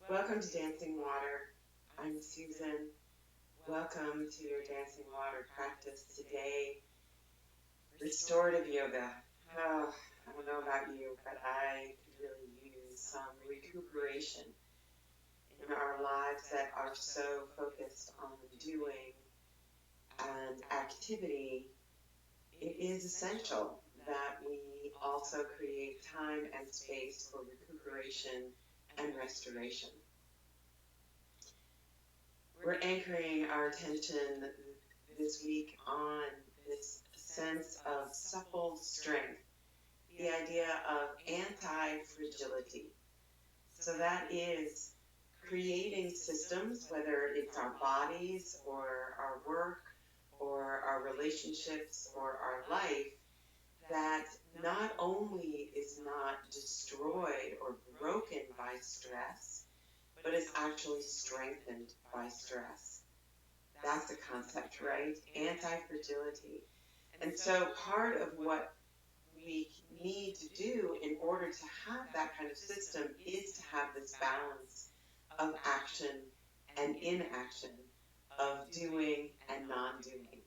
Welcome to Dancing Water. I'm Susan. Welcome to your Dancing Water practice today. Restorative yoga. Oh, I don't know about you, but I could really use some recuperation in our lives that are so focused on doing and activity. It is essential that we also create time and space for recuperation and restoration. We're anchoring our attention this week on this sense of supple strength, the idea of anti-fragility. So that is creating systems, whether it's our bodies or our work or our relationships or our life, that not only is not destroyed or broken by stress, but is actually strengthened by stress. That's the concept, right? Anti-fragility. And so part of what we need to do in order to have that kind of system is to have this balance of action and inaction, of doing and non-doing.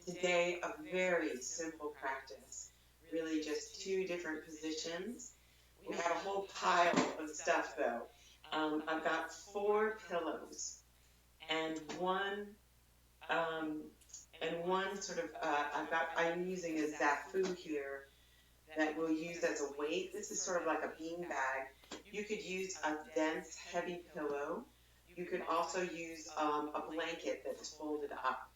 Today, a very simple practice, really just 2 different positions. We have a whole pile of stuff though. I've got 4 pillows and one sort of, I'm using a zafu here that we'll use as a weight. This is sort of like a bean bag. You could use a dense, heavy pillow. You could also use a blanket that's folded up.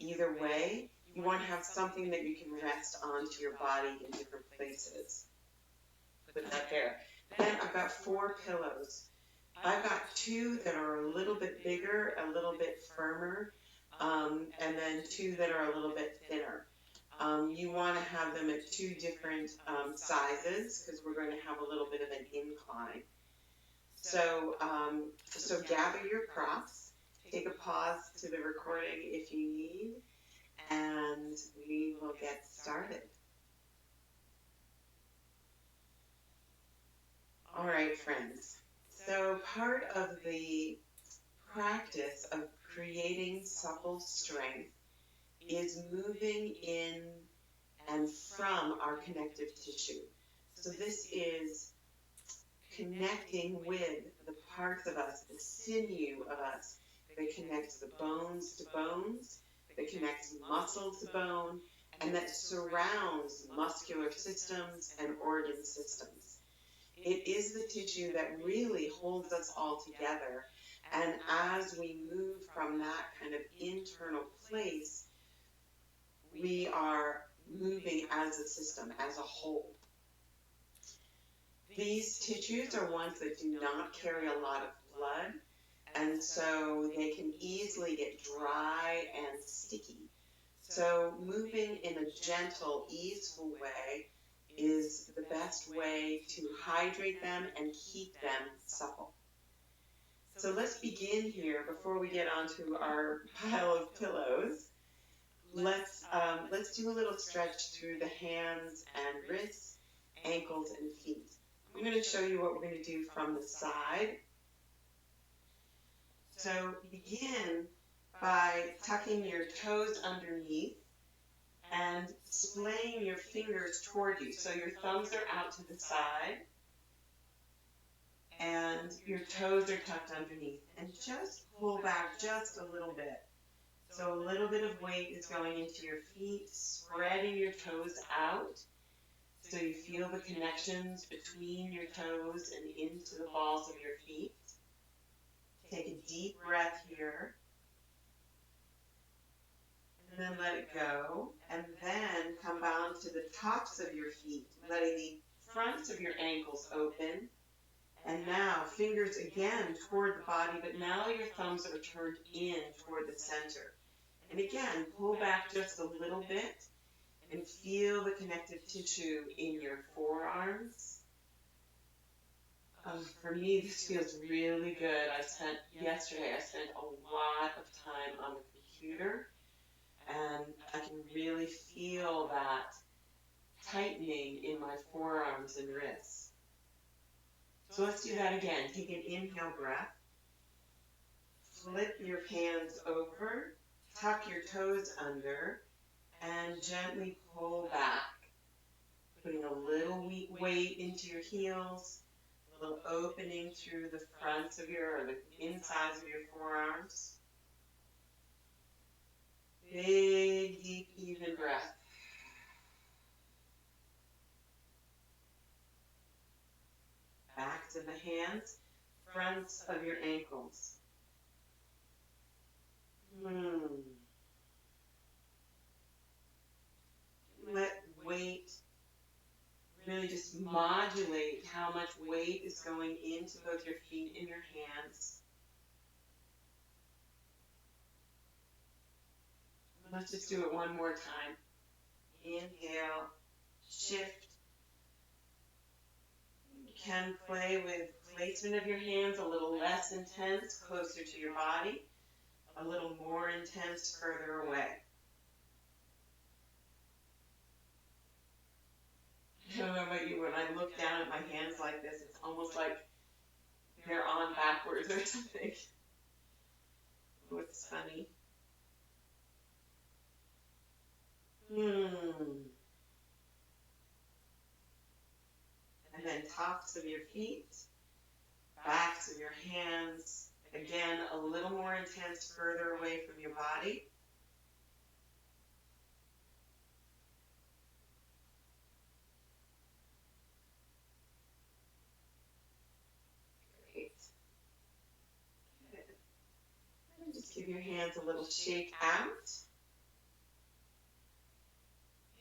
Either way, you want to have something that you can rest onto your body in different places. Put that there. Then I've got 4 pillows. I've got 2 that are a little bit bigger, a little bit firmer, and then 2 that are a little bit thinner. You want to have them at 2 different sizes because we're going to have a little bit of an incline. So gather your props, take a pause to the recording if you need, and we will get started. All right, friends. So part of the practice of creating supple strength is moving in and from our connective tissue. So this is connecting with the parts of us, the sinew of us, that connects the bones to bones, that connects muscle to bone, and that surrounds muscular systems and organ systems. It is the tissue that really holds us all together. And as we move from that kind of internal place, we are moving as a system, as a whole. These tissues are ones that do not carry a lot of blood, and so they can easily get dry and sticky. So moving in a gentle, easeful way is the best way to hydrate them and keep them supple. So let's begin here before we get onto our pile of pillows. Let's do a little stretch through the hands and wrists, ankles, and feet. I'm going to show you what we're going to do from the side. So begin by tucking your toes underneath and splaying your fingers toward you. So your thumbs are out to the side and your toes are tucked underneath. And just pull back just a little bit. So a little bit of weight is going into your feet, spreading your toes out so you feel the connections between your toes and into the balls of your feet. Take a deep breath here. And then let it go. And then come down to the tops of your feet, letting the fronts of your ankles open. And now fingers again toward the body, but now your thumbs are turned in toward the center. And again, pull back just a little bit and feel the connective tissue in your forearms. For me, this feels really good. Yesterday I spent a lot of time on the computer, and I can really feel that tightening in my forearms and wrists. So let's do that again. Take an inhale breath. Flip your hands over, tuck your toes under, and gently pull back. Putting a little weight into your heels, a little opening through the fronts of or the insides of your forearms. Big, deep, even breath. Backs of the hands, fronts of your ankles. Let weight really just modulate how much weight is going into both your feet and your hands. Let's just do it one more time. Inhale, shift. You can play with placement of your hands, a little less intense, closer to your body, a little more intense, further away. I don't know about you, when I look down at my hands like this, it's almost like they're on backwards or something. Oh, it's funny. And then tops of your feet, backs of your hands, again, a little more intense, further away from your body. Great. Good. And just give your hands a little shake out.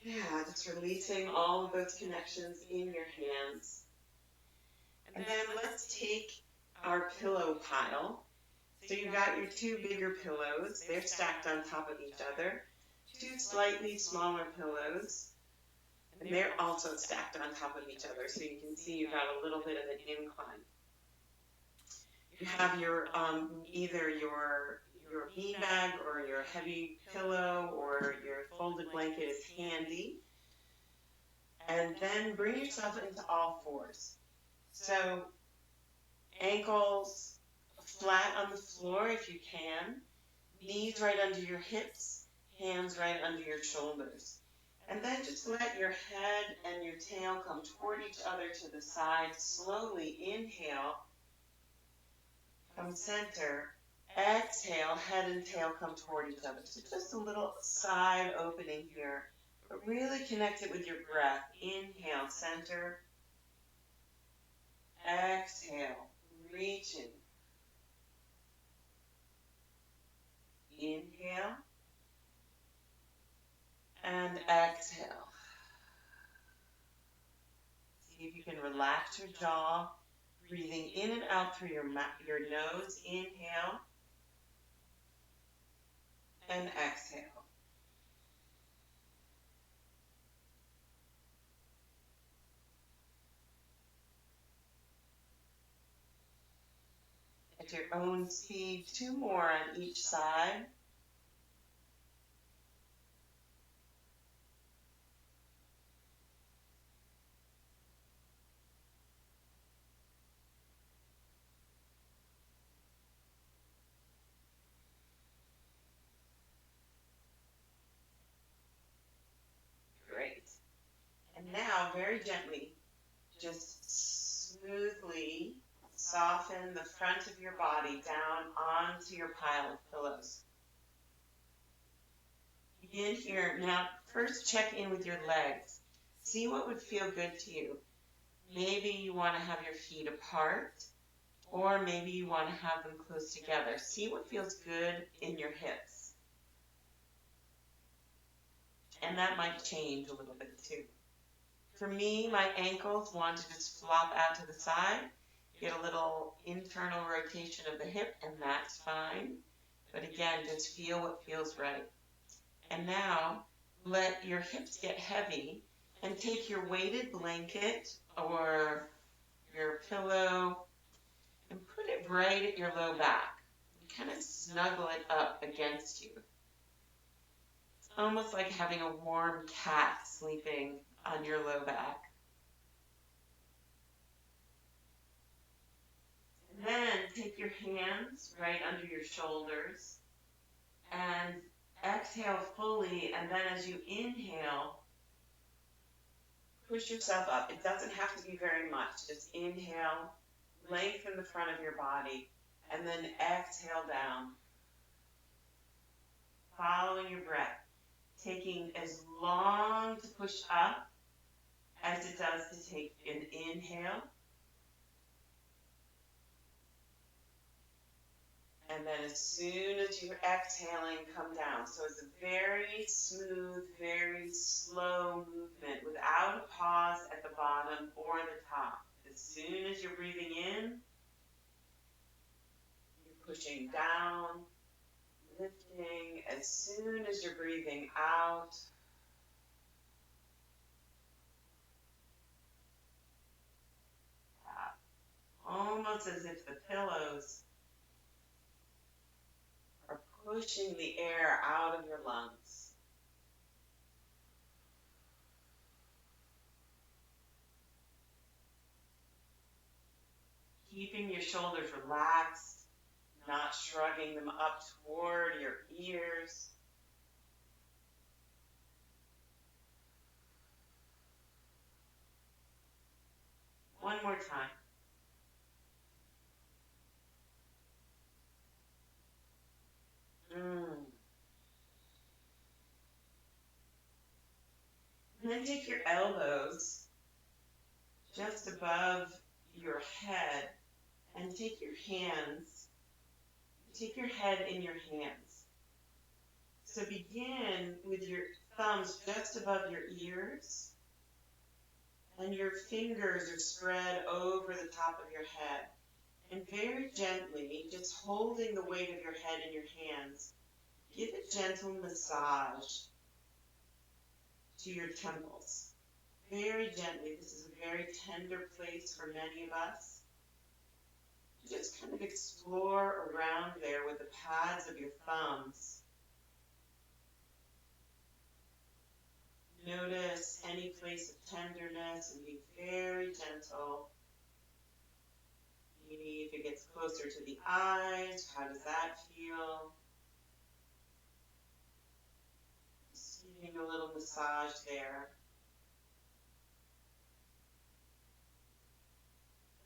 Yeah, just releasing all of those connections in your hands. And then let's take our pillow pile. So you've got your two bigger pillows. They're stacked on top of each other. Two slightly smaller pillows. And they're also stacked on top of each other. So you can see you've got a little bit of an incline. You have your either your beanbag or your heavy pillow or your folded blanket is handy. And then bring yourself into all fours. So ankles flat on the floor if you can, knees right under your hips, hands right under your shoulders. And then just let your head and your tail come toward each other to the side. Slowly inhale from center. Exhale, head and tail come toward each other. So just a little side opening here. But really connect it with your breath. Inhale, center. Exhale, reaching. Inhale. And exhale. See if you can relax your jaw. Breathing in and out through your nose. Inhale. And exhale. At your own speed, 2 more on each side. Great. And now, very gently, just smoothly soften the front of your body down onto your pile of pillows. Begin here. Now, first check in with your legs. See what would feel good to you. Maybe you want to have your feet apart, or maybe you want to have them close together. See what feels good in your hips. And that might change a little bit too. For me, my ankles want to just flop out to the side, get a little internal rotation of the hip, and that's fine. But again, just feel what feels right. And now, let your hips get heavy and take your weighted blanket or your pillow and put it right at your low back. Kind of snuggle it up against you. It's almost like having a warm cat sleeping on your low back. your hands right under your shoulders and exhale fully, and then as you inhale, push yourself up. It doesn't have to be very much. Just inhale, lengthen the front of your body, and then exhale down, following your breath, taking as long to push up as it does to take an inhale. And then as soon as you're exhaling, come down. So it's a very smooth, very slow movement without a pause at the bottom or the top. As soon as you're breathing in, you're pushing down, lifting. As soon as you're breathing out, almost as if the pillows are pushing the air out of your lungs. Keeping your shoulders relaxed, not shrugging them up toward your ears. One more time. And then take your elbows just above your head and take your head in your hands. So begin with your thumbs just above your ears, and your fingers are spread over the top of your head. And very gently, just holding the weight of your head in your hands, give a gentle massage to your temples. Very gently. This is a very tender place for many of us. Just kind of explore around there with the pads of your thumbs. Notice any place of tenderness and be very gentle. Maybe if it gets closer to the eyes, how does that feel? Just giving a little massage there.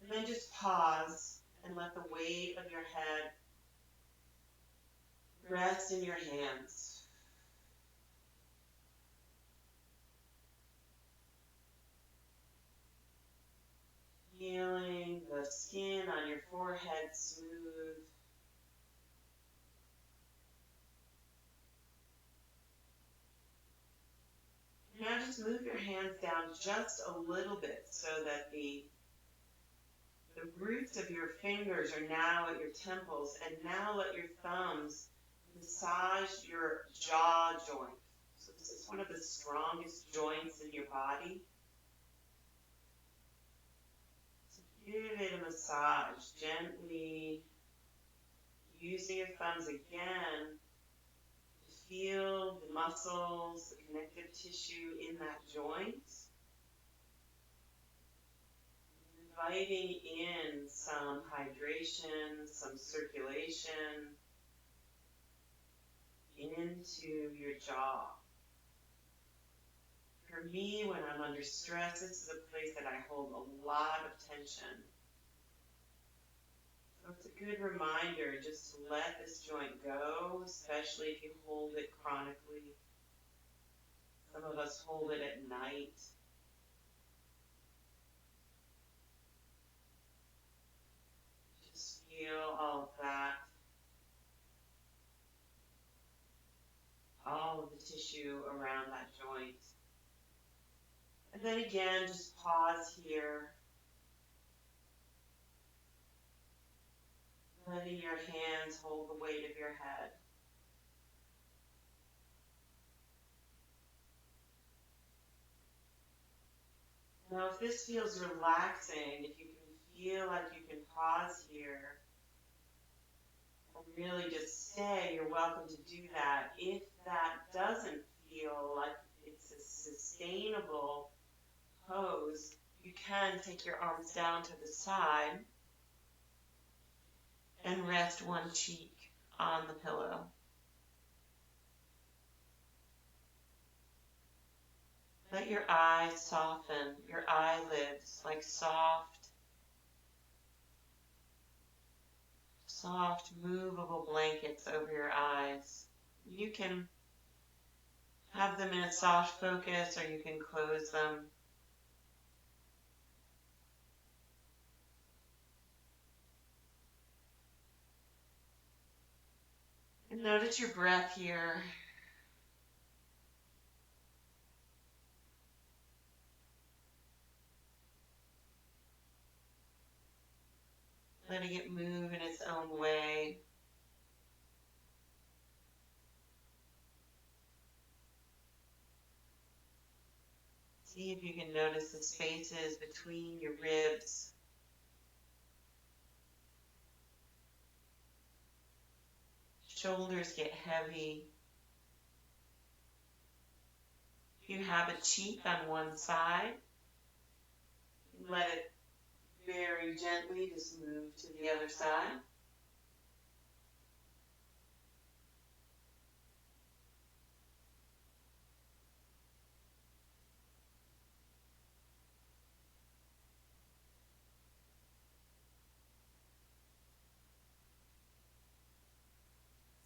And then just pause and let the weight of your head rest in your hands. Feeling the skin on your forehead smooth. Now just move your hands down just a little bit so that the roots of your fingers are now at your temples, and now let your thumbs massage your jaw joint. So this is one of the strongest joints in your body. So give it a massage gently, using your thumbs again to feel the muscles, the connective tissue in that joint. Inviting in some hydration, some circulation into your jaw. For me, when I'm under stress, this is a place that I hold a lot of tension. So it's a good reminder just to let this joint go, especially if you hold it chronically. Some of us hold it at night. Just feel all of that. All of the tissue around that joint. And then again, just pause here. Letting your hands hold the weight of your head. Now, if this feels relaxing, if you can feel like you can pause here and really just stay, you're welcome to do that. If that doesn't feel like it's a sustainable pose, you can take your arms down to the side and then rest one cheek on the pillow. Let your eyes soften, your eyelids like soft, movable blankets over your eyes. You can have them in a soft focus or you can close them. And notice your breath here. Letting it move in its own way. See if you can notice the spaces between your ribs. Shoulders get heavy. If you have a cheek on one side, let it very gently just move to the other side.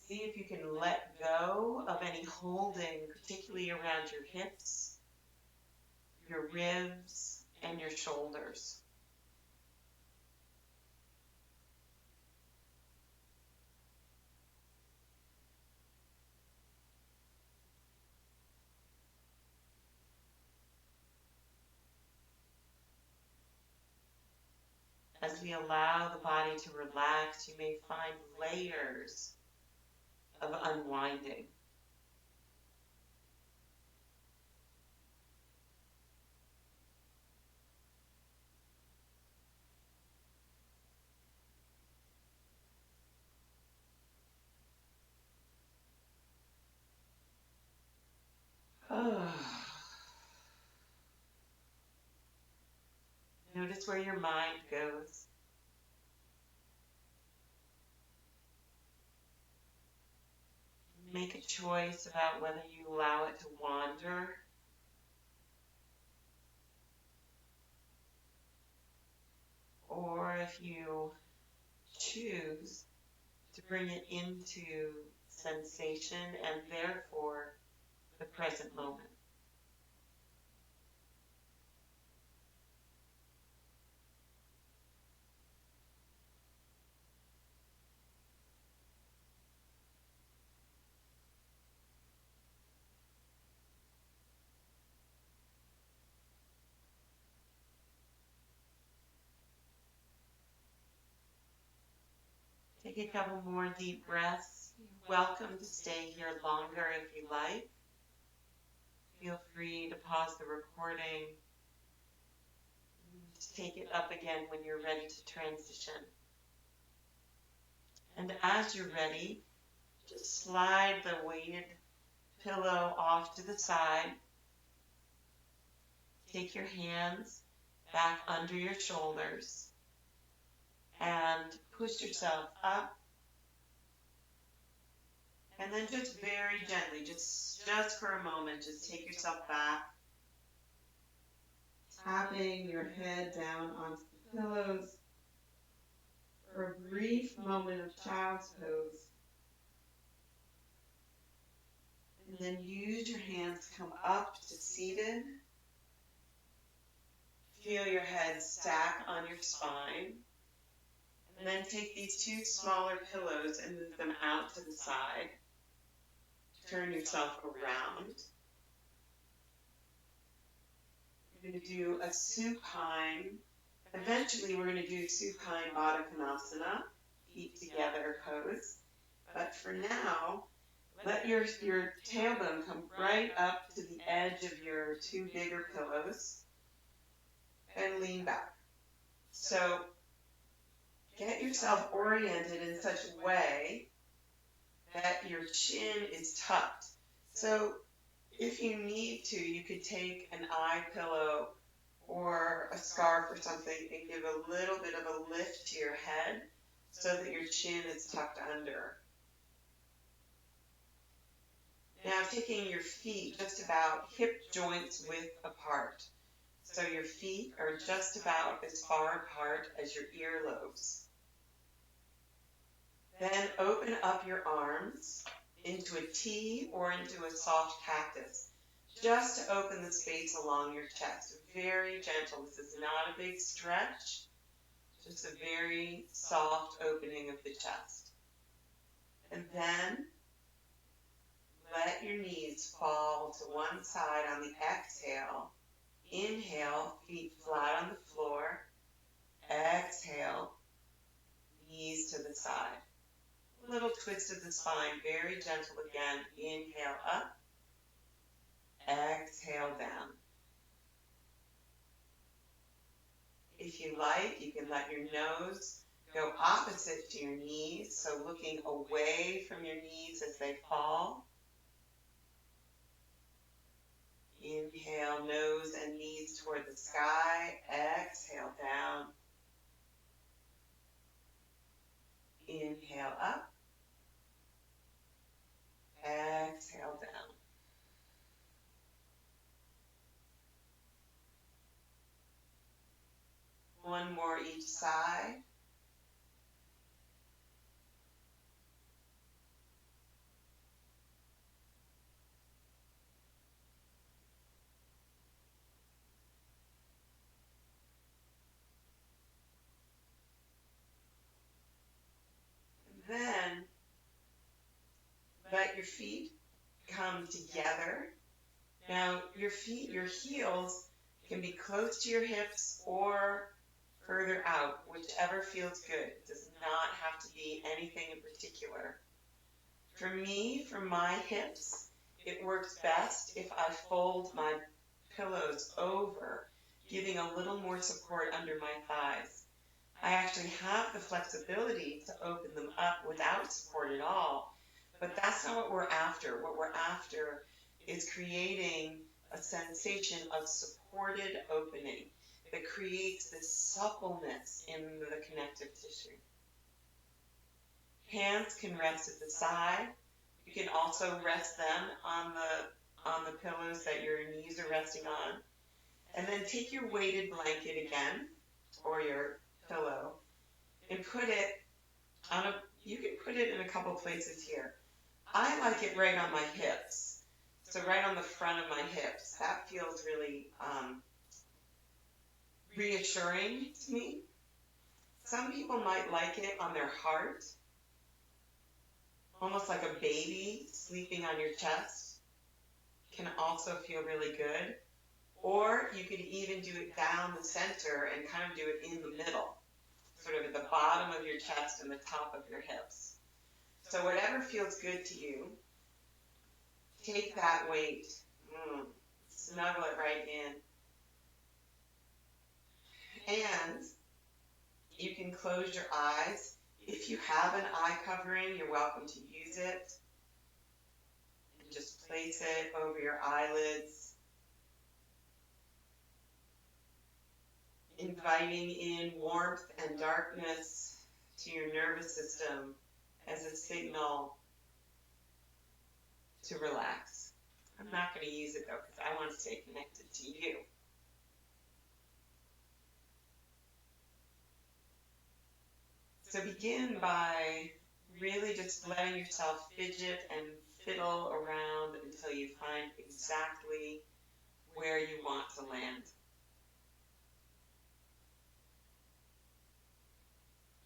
See if you can let go of any holding, particularly around your hips, your ribs, and your shoulders. As we allow the body to relax, you may find layers of unwinding. Notice where your mind goes. Make a choice about whether you allow it to wander or if you choose to bring it into sensation and therefore the present moment. Take a couple more deep breaths. You're welcome to stay here longer if you like. Feel free to pause the recording. Just take it up again when you're ready to transition. And as you're ready, just slide the weighted pillow off to the side. Take your hands back under your shoulders and push yourself up. And then just very gently, just for a moment, just take yourself back. Tapping your head down onto the pillows for a brief moment of child's pose. And then use your hands to come up to seated. Feel your head stack on your spine. And then take these two smaller pillows and move them out to the side. Turn yourself around. We're going to do a supine. Eventually we're going to do supine Baddha Konasana, feet together pose. But for now, let your tailbone come right up to the edge of your two bigger pillows and lean back. So get yourself oriented in such a way that your chin is tucked. So if you need to, you could take an eye pillow or a scarf or something and give a little bit of a lift to your head so that your chin is tucked under. Now taking your feet just about hip joints width apart. So your feet are just about as far apart as your earlobes. Then open up your arms into a T or into a soft cactus, just to open the space along your chest. Very gentle. This is not a big stretch, just a very soft opening of the chest. And then let your knees fall to one side on the exhale. Inhale, feet flat on the floor. Exhale, knees to the side. A little twist of the spine, very gentle again. Inhale up. Exhale down. If you like, you can let your nose go opposite to your knees, so looking away from your knees as they fall. Inhale, nose and knees toward the sky. Exhale down. Inhale up. Exhale down. One more each side. Then let your feet come together. Now your feet, your heels can be close to your hips or further out, whichever feels good. It does not have to be anything in particular. For me, for my hips, it works best if I fold my pillows over, giving a little more support under my thighs. I actually have the flexibility to open them up without support at all, but that's not what we're after. What we're after is creating a sensation of supported opening that creates this suppleness in the connective tissue. Hands can rest at the side. You can also rest them on the pillows that your knees are resting on. And then take your weighted blanket again, or your pillow, and put it on you can put it in a couple places here. I like it right on my hips. So right on the front of my hips. That feels really reassuring to me. Some people might like it on their heart, almost like a baby sleeping on your chest. Can also feel really good. Or you could even do it down the center and kind of do it in the middle, sort of at the bottom of your chest and the top of your hips. So whatever feels good to you, take that weight, snuggle it right in. And you can close your eyes. If you have an eye covering, you're welcome to use it. And just place it over your eyelids, inviting in warmth and darkness to your nervous system as a signal to relax. I'm not going to use it though because I want to stay connected to you. So begin by really just letting yourself fidget and fiddle around until you find exactly where you want to land.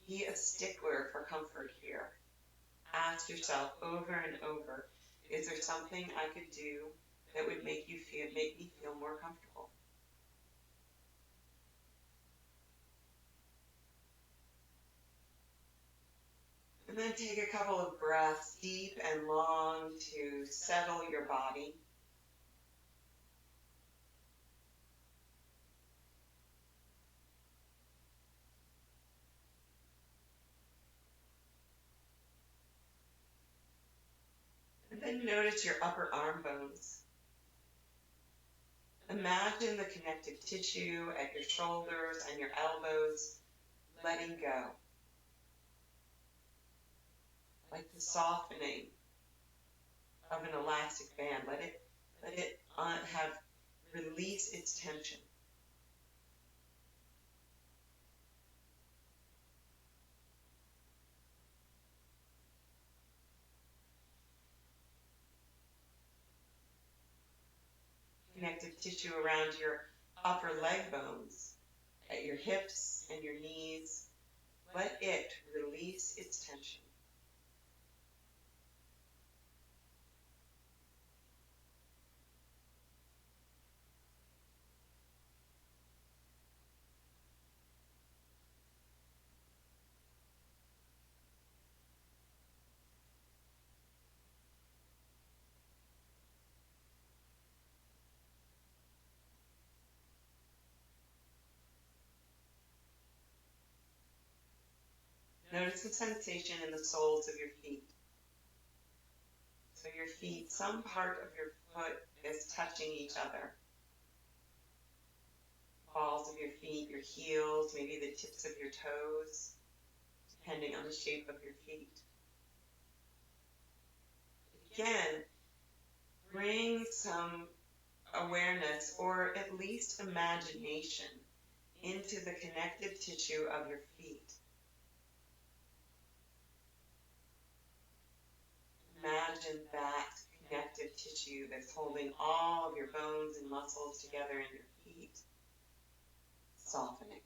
Be a stickler for comfort here. Ask yourself over and over, is there something I could do that would make me feel more comfortable? And then take a couple of breaths, deep and long, to settle your body. And then notice your upper arm bones. Imagine the connective tissue at your shoulders and your elbows letting go. like the softening of an elastic band. Let it have release its tension. Connective tissue around your upper leg bones, at your hips and your knees. Let it release its tension. Notice the sensation in the soles of your feet. So your feet, some part of your foot is touching each other. Balls of your feet, your heels, maybe the tips of your toes, depending on the shape of your feet. Again, bring some awareness or at least imagination into the connective tissue of your feet. Imagine that connective tissue that's holding all of your bones and muscles together in your feet, softening.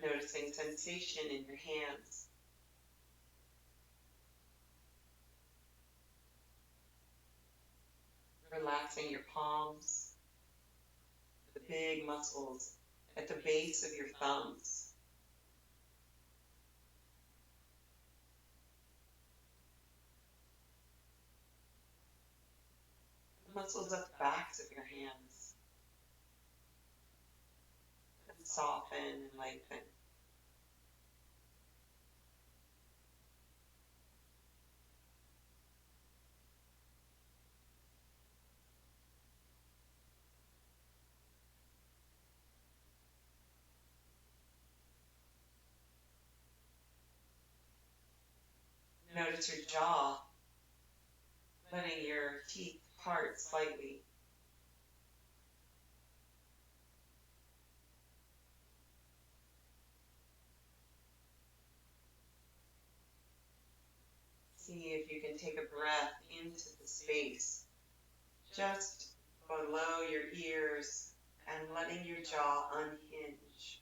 Noticing sensation in your hands. Relaxing your palms, the big muscles at the base of your thumbs. The muscles at the backs of your hands. And soften and lengthen. Notice your jaw, letting your teeth part slightly. See if you can take a breath into the space just below your ears and letting your jaw unhinge.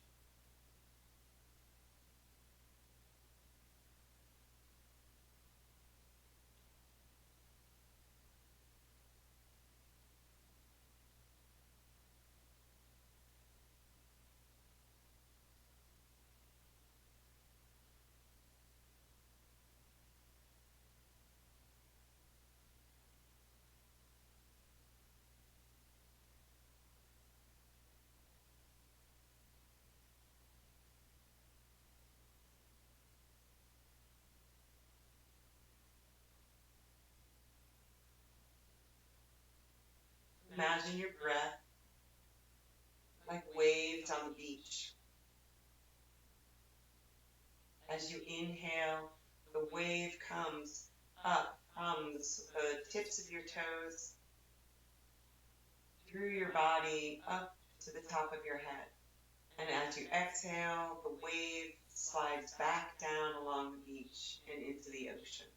Imagine your breath like waves on the beach. As you inhale, the wave comes up from the tips of your toes, through your body, up to the top of your head. And as you exhale, the wave slides back down along the beach and into the ocean.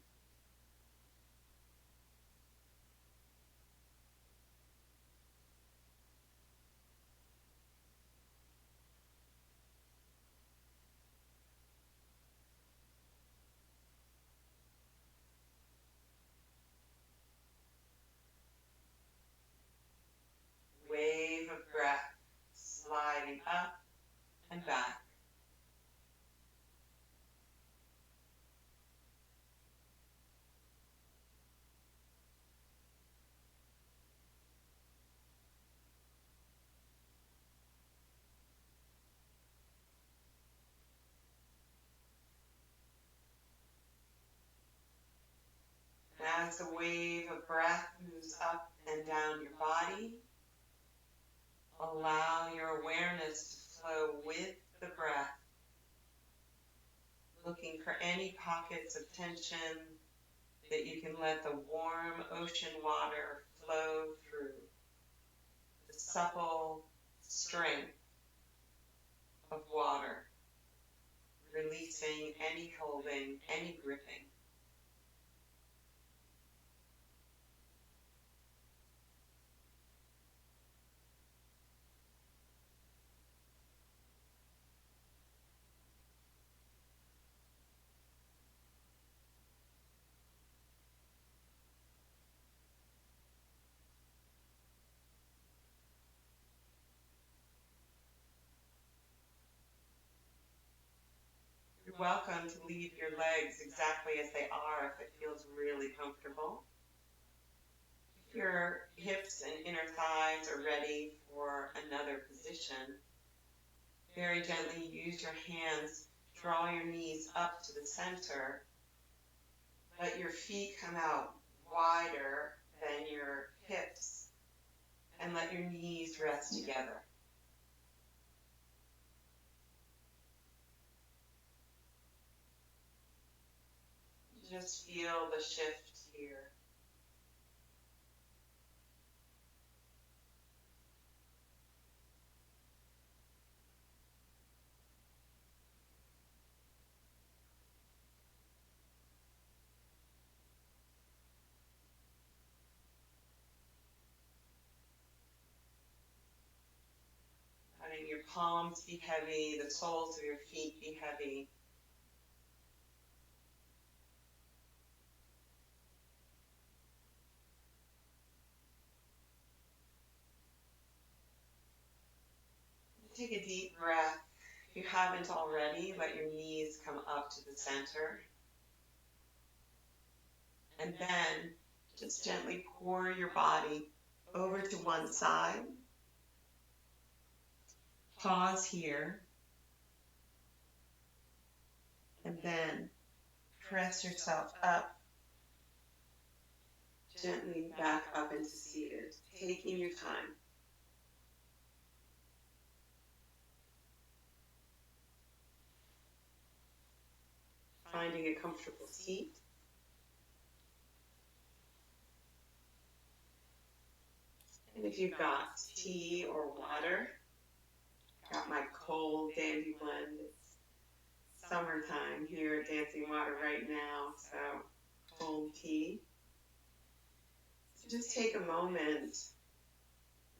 Wave of breath sliding up and back. As the wave of breath moves up and down your body, allow your awareness to flow with the breath, looking for any pockets of tension that you can let the warm ocean water flow through. The supple strength of water, releasing any holding, any gripping. You're welcome to leave your legs exactly as they are if it feels really comfortable. If your hips and inner thighs are ready for another position, very gently use your hands, draw your knees up to the center, let your feet come out wider than your hips, and let your knees rest together. Just feel the shift here. Letting your palms be heavy, the soles of your feet be heavy. Take a deep breath. If you haven't already, let your knees come up to the center. And then just gently pour your body over to one side. Pause here. And then press yourself up, gently back up into seated, taking your time. Finding a comfortable seat. And if you've got tea or water, got my cold dandy blend. It's summertime here at Dancing Water right now, so cold tea. So just take a moment.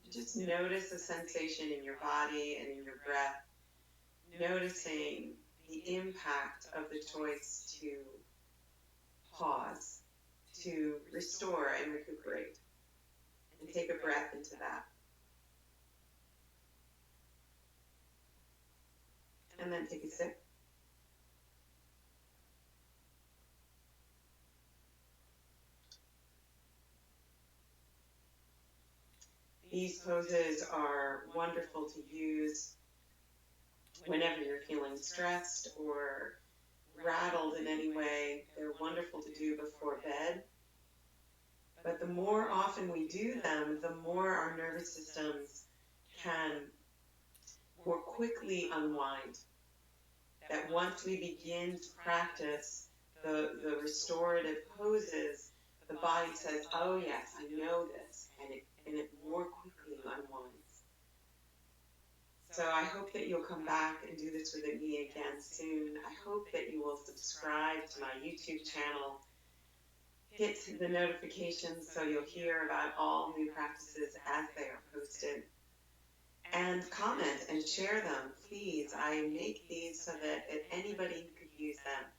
Just notice the sensation in your body and in your breath. Noticing the impact of the choice to pause, to restore and recuperate. And take a breath into that. And then take a sip. These poses are wonderful to use whenever you're feeling stressed or rattled in any way. They're wonderful to do before bed. But the more often we do them, the more our nervous systems can more quickly unwind. That once we begin to practice the restorative poses, the body says, oh yes, I know this, and it more quickly unwinds. So I hope that you'll come back and do this with me again soon. I hope that you will subscribe to my YouTube channel. Hit the notifications so you'll hear about all new practices as they are posted. And comment and share them, please. I make these so that anybody who could use them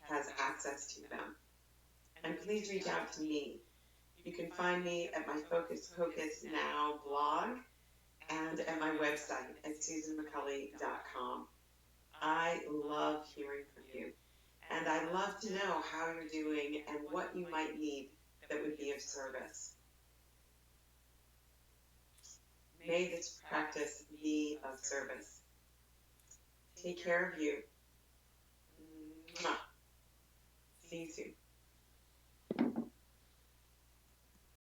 has access to them. And please reach out to me. You can find me at my Focus Now blog and at my website at susanmccully.com. I love hearing from you. And I love to know how you're doing and what you might need that would be of service. May this practice be of service. Take care of you. Mwah. See you soon.